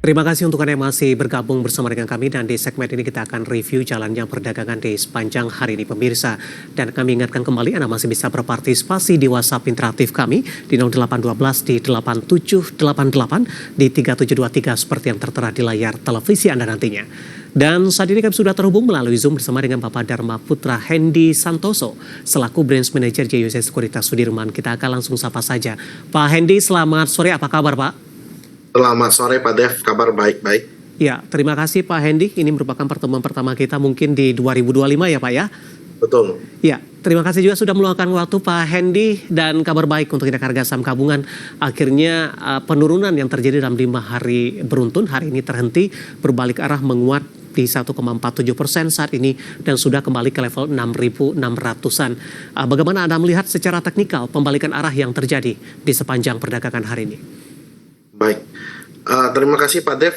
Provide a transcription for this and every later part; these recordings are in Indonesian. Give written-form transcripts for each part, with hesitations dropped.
Terima kasih untuk Anda yang masih bergabung bersama dengan kami dan di segmen ini kita akan review jalannya perdagangan di sepanjang hari ini pemirsa. Dan kami ingatkan kembali Anda masih bisa berpartisipasi di WhatsApp interaktif kami di 0812 di 8788 di 3723 seperti yang tertera di layar televisi Anda nantinya. Dan saat ini kami sudah terhubung melalui Zoom bersama dengan Bapak Dharma Putra Hendy Santoso selaku Branch Manager JUS Sekuritas Sudirman. Kita akan langsung sapa saja. Pak Hendy, selamat sore, apa kabar Pak? Selamat sore Pak Dev, kabar baik-baik. Ya, terima kasih Pak Hendy. Ini merupakan pertemuan pertama kita mungkin di 2025 ya Pak ya? Betul. Ya, terima kasih juga sudah meluangkan waktu Pak Hendy dan kabar baik untuk indeks harga saham gabungan. Akhirnya penurunan yang terjadi dalam 5 hari beruntun hari ini terhenti berbalik arah menguat di 1,47% saat ini dan sudah kembali ke level 6.600-an. Bagaimana Anda melihat secara teknikal pembalikan arah yang terjadi di sepanjang perdagangan hari ini? Baik, terima kasih Pak Dev.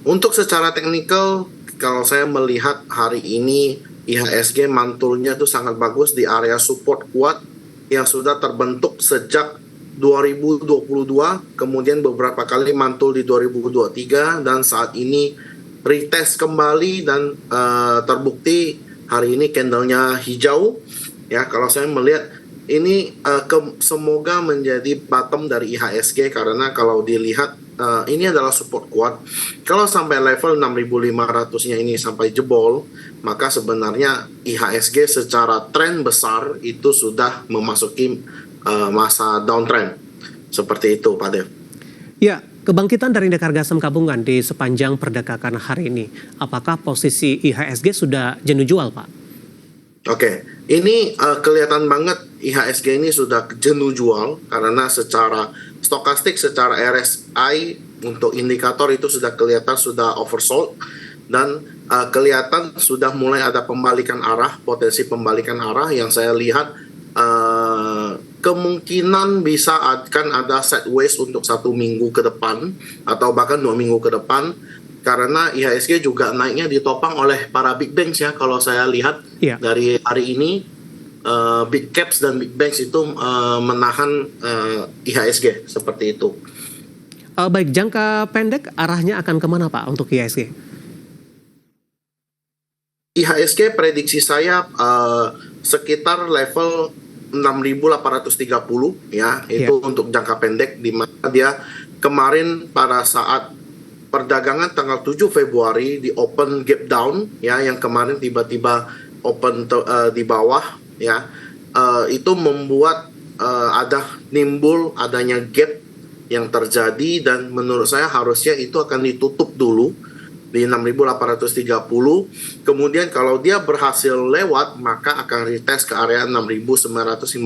Untuk secara teknikal, kalau saya melihat hari ini IHSG mantulnya itu sangat bagus di area support kuat yang sudah terbentuk sejak 2022, kemudian beberapa kali mantul di 2023 dan saat ini retest kembali dan terbukti hari ini candlenya hijau. Ya, kalau saya melihat ini semoga menjadi bottom dari IHSG karena kalau dilihat ini adalah support kuat. Kalau sampai level 6.500-nya ini sampai jebol, maka sebenarnya IHSG secara tren besar itu sudah memasuki masa downtrend. Seperti itu, Pak Dev. Ya, kebangkitan dari indeks harga saham gabungan di sepanjang perdagangan hari ini, apakah posisi IHSG sudah jenuh jual, Pak? Oke, ini kelihatan banget IHSG ini sudah jenuh jual karena secara stokastik, secara RSI untuk indikator itu sudah kelihatan sudah oversold dan kelihatan sudah mulai ada pembalikan arah, potensi pembalikan arah yang saya lihat kemungkinan bisa akan ada sideways untuk 1 minggu ke depan atau bahkan 2 minggu ke depan. Karena IHSG juga naiknya ditopang oleh para big banks ya. Kalau saya lihat dari hari ini big caps dan big banks itu menahan IHSG seperti itu. Baik, jangka pendek arahnya akan kemana Pak untuk IHSG? IHSG prediksi saya sekitar level 6.830 ya. Itu untuk jangka pendek di mana dia kemarin pada saat perdagangan tanggal 7 Februari di open gap down ya, yang kemarin tiba-tiba open di bawah ya, itu membuat nimbul adanya gap yang terjadi dan menurut saya harusnya itu akan ditutup dulu di 6.830. Kemudian kalau dia berhasil lewat maka akan retest ke area 6.950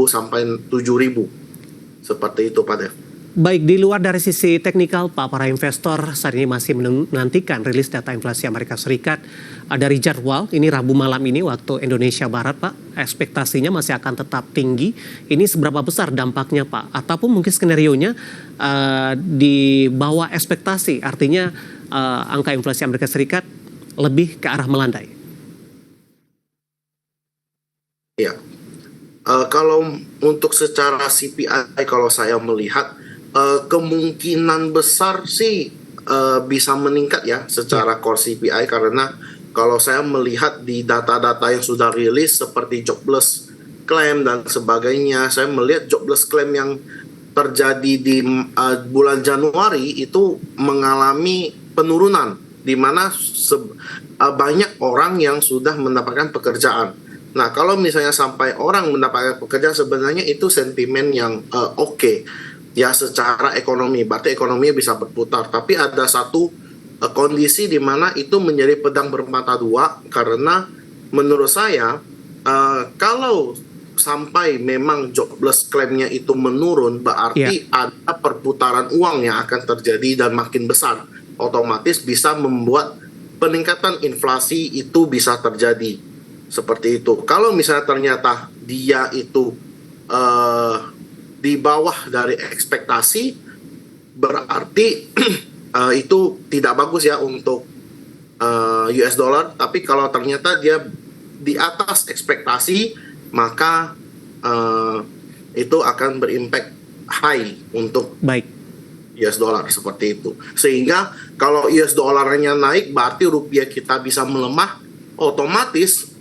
sampai 7.000. Seperti itu Pak Dev. Baik, di luar dari sisi teknikal, Pak, para investor saat ini masih menantikan rilis data inflasi Amerika Serikat dari jadwal. Ini Rabu malam ini waktu Indonesia Barat, Pak. Ekspektasinya masih akan tetap tinggi. Ini seberapa besar dampaknya, Pak? Ataupun mungkin skenarionya di bawah ekspektasi, artinya angka inflasi Amerika Serikat lebih ke arah melandai. Ya, kalau untuk secara CPI, kalau saya melihat kemungkinan besar sih bisa meningkat ya secara core CPI karena kalau saya melihat di data-data yang sudah rilis seperti jobless claim dan sebagainya, saya melihat jobless claim yang terjadi di bulan Januari itu mengalami penurunan di mana banyak orang yang sudah mendapatkan pekerjaan. Nah, kalau misalnya sampai orang mendapatkan pekerjaan sebenarnya itu sentimen yang oke. Ya secara ekonomi, berarti ekonominya bisa berputar. Tapi ada satu kondisi di mana itu menjadi pedang bermata dua karena menurut saya kalau sampai memang jobless claim-nya itu menurun berarti ada perputaran uang yang akan terjadi dan makin besar. Otomatis bisa membuat peningkatan inflasi itu bisa terjadi. Seperti itu. Kalau misalnya ternyata dia itu di bawah dari ekspektasi, berarti itu tidak bagus ya untuk US dollar. Tapi kalau ternyata dia di atas ekspektasi, maka itu akan berimpact high untuk US dollar seperti itu. Sehingga kalau US dollarnya naik berarti rupiah kita bisa melemah, otomatis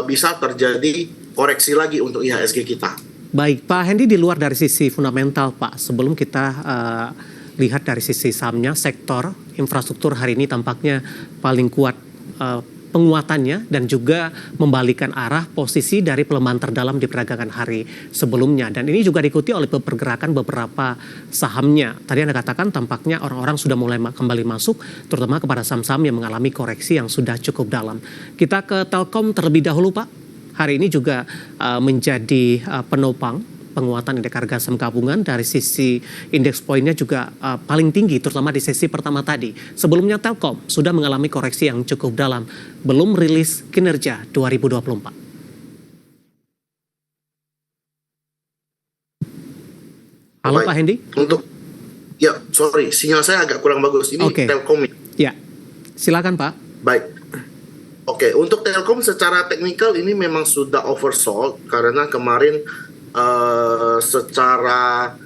bisa terjadi koreksi lagi untuk IHSG kita. Baik, Pak Hendy, di luar dari sisi fundamental, Pak, sebelum kita lihat dari sisi sahamnya, sektor infrastruktur hari ini tampaknya paling kuat penguatannya dan juga membalikan arah posisi dari pelemahan terdalam di perdagangan hari sebelumnya. Dan ini juga diikuti oleh pergerakan beberapa sahamnya. Tadi Anda katakan tampaknya orang-orang sudah mulai kembali masuk, terutama kepada saham-saham yang mengalami koreksi yang sudah cukup dalam. Kita ke Telkom terlebih dahulu, Pak. Hari ini juga menjadi penopang penguatan indeks harga saham gabungan. Dari sisi indeks poinnya juga paling tinggi, terutama di sesi pertama tadi. Sebelumnya Telkom sudah mengalami koreksi yang cukup dalam, belum rilis kinerja 2024. Halo Baik. Pak Hendy. Sinyal saya agak kurang bagus. Ini Telkom. Ya, silakan Pak. Baik. Oke, untuk Telkom secara teknikal ini memang sudah oversold karena kemarin secara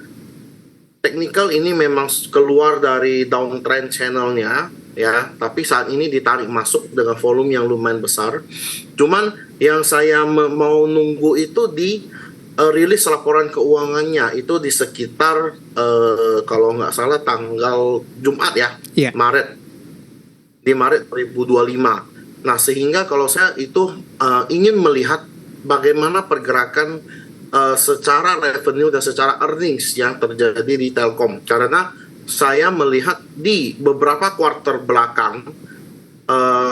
teknikal ini memang keluar dari downtrend channelnya ya, tapi saat ini ditarik masuk dengan volume yang lumayan besar. Cuman yang saya mau nunggu itu di rilis laporan keuangannya itu di sekitar kalau nggak salah tanggal Jumat ya, Maret, di Maret 2025. Nah, sehingga kalau saya itu ingin melihat bagaimana pergerakan secara revenue dan secara earnings yang terjadi di Telkom. Karena saya melihat di beberapa kuartal belakang,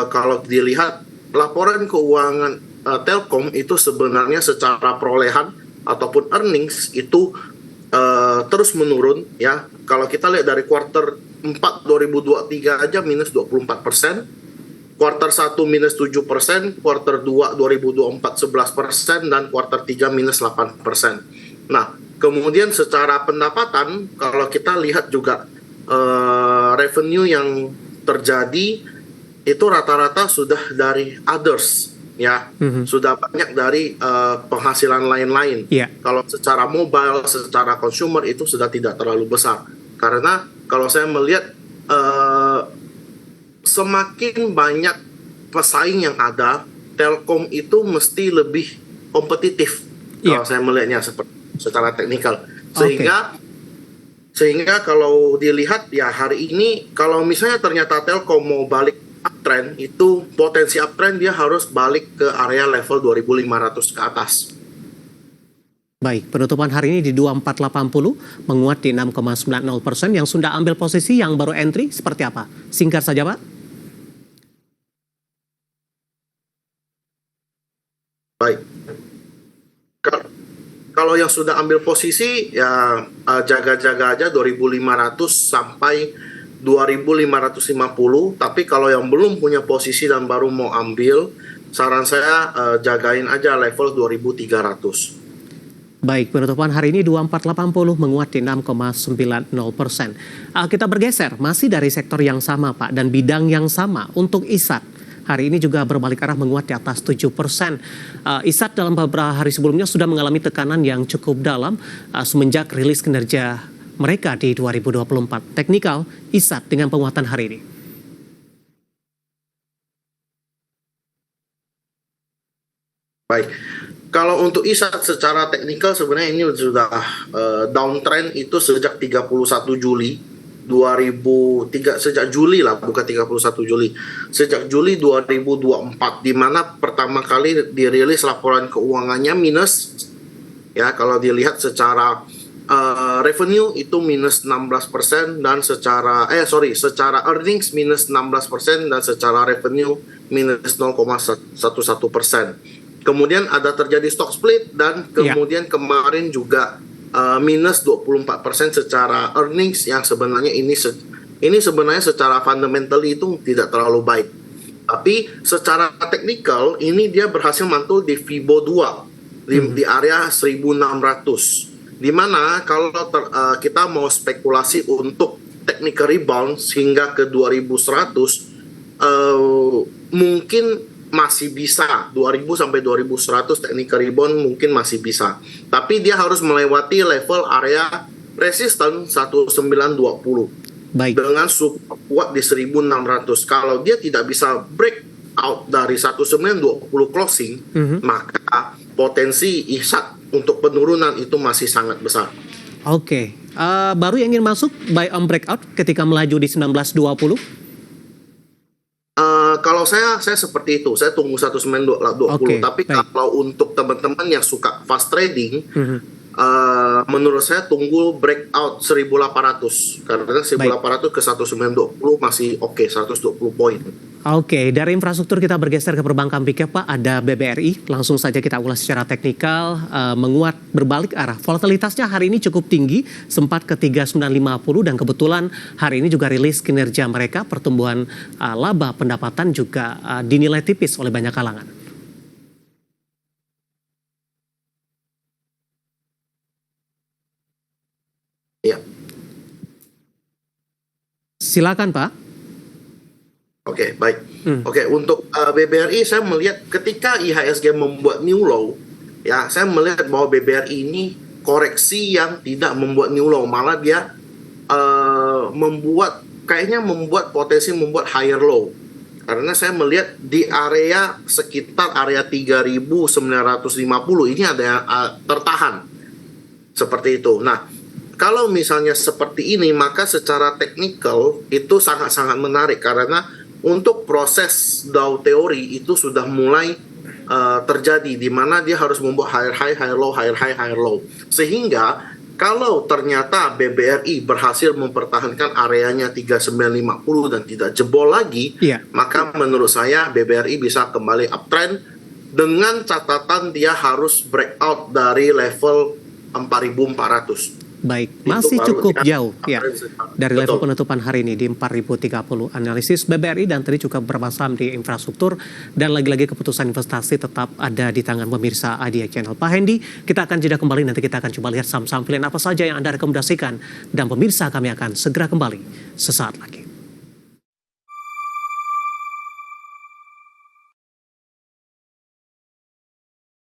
kalau dilihat laporan keuangan Telkom itu sebenarnya secara perolehan ataupun earnings itu terus menurun ya. Kalau kita lihat dari kuartal 4 2023 aja minus 24%. Kuartal 1 minus 7%, kuartal 2 2024 11%, dan kuartal 3 minus 8%. Nah, kemudian secara pendapatan, kalau kita lihat juga revenue yang terjadi, itu rata-rata sudah dari others, ya. Sudah banyak dari penghasilan lain-lain. Kalau secara mobile, secara consumer, itu sudah tidak terlalu besar. Karena kalau saya melihat semakin banyak pesaing yang ada, Telkom itu mesti lebih kompetitif. Kalau saya melihatnya secara teknikal. Sehingga kalau dilihat ya hari ini, kalau misalnya ternyata Telkom mau balik uptrend, itu potensi uptrend dia harus balik ke area level 2.500 ke atas. Baik, penutupan hari ini di 2480 menguat di 6,90%. Yang sudah ambil posisi, yang baru entry seperti apa? Singkat saja Pak. Baik. Kalau yang sudah ambil posisi ya jaga-jaga aja 2.500 sampai 2.550. Tapi kalau yang belum punya posisi dan baru mau ambil, saran saya jagain aja level 2.300. Baik, penutupan hari ini 2480 menguat di 6,90%. Kita bergeser, masih dari sektor yang sama Pak, dan bidang yang sama untuk ISAT. Hari ini juga berbalik arah menguat di atas 7%. ISAT dalam beberapa hari sebelumnya sudah mengalami tekanan yang cukup dalam semenjak rilis kinerja mereka di 2024. Teknikal, ISAT dengan penguatan hari ini. Baik. Kalau untuk ISAT secara teknikal sebenarnya ini sudah downtrend itu sejak 31 Juli 2003, sejak Juli lah, bukan 31 Juli. Sejak Juli 2024 di mana pertama kali dirilis laporan keuangannya minus ya, kalau dilihat secara revenue itu minus 16% dan secara earnings minus 16% dan secara revenue minus 0,11%. Kemudian ada terjadi stock split dan kemudian kemarin juga minus 24% secara earnings, yang sebenarnya ini sebenarnya secara fundamental itu tidak terlalu baik. Tapi secara teknikal ini dia berhasil mantul di Fibo 2 di area 1600. Di mana kalau kita mau spekulasi untuk technical rebound hingga ke 2100 mungkin masih bisa 2000 sampai 2100 technical rebound mungkin masih bisa, tapi dia harus melewati level area resisten 1920 Baik. dengan support kuat di 1600. Kalau dia tidak bisa break out dari 1920 closing, maka potensi ihsat untuk penurunan itu masih sangat besar. Oke. Baru yang ingin masuk buy on breakout ketika melaju di 1920? Kalau saya seperti itu, saya tunggu 1920. Oke, Tapi baik. kalau untuk teman-teman yang suka fast trading, menurut saya tunggu breakout 1800 karena 1800 ke 1920 masih oke, 120 poin. Oke, dari infrastruktur kita bergeser ke perbankan big cap, Pak. Ada BBRI, langsung saja kita ulas secara teknikal, menguat berbalik arah. Volatilitasnya hari ini cukup tinggi, sempat ke 3950 dan kebetulan hari ini juga rilis kinerja mereka, pertumbuhan laba pendapatan juga dinilai tipis oleh banyak kalangan. Ya. Silakan, Pak. Oke, baik. Oke, untuk BBRI saya melihat ketika IHSG membuat new low, ya saya melihat bahwa BBRI ini koreksi yang tidak membuat new low, malah dia membuat potensi membuat higher low. Karena saya melihat di area sekitar area 3.950 ini ada yang tertahan. Seperti itu. Nah, kalau misalnya seperti ini, maka secara teknikal itu sangat-sangat menarik karena untuk proses Dow teori itu sudah mulai terjadi di mana dia harus membuat higher high, higher low, higher high, higher low. Sehingga kalau ternyata BBRI berhasil mempertahankan areanya 3950 dan tidak jebol lagi, maka menurut saya BBRI bisa kembali uptrend dengan catatan dia harus breakout dari level 4.400. Baik, masih cukup jauh ya dari level penutupan hari ini di 4030. Analisis BBRI dan tadi juga beberapa saham di infrastruktur dan lagi-lagi keputusan investasi tetap ada di tangan pemirsa Adia Channel. Pak Hendy, kita akan jeda kembali, nanti kita akan coba lihat saham-saham pilihan apa saja yang Anda rekomendasikan dan pemirsa kami akan segera kembali sesaat lagi.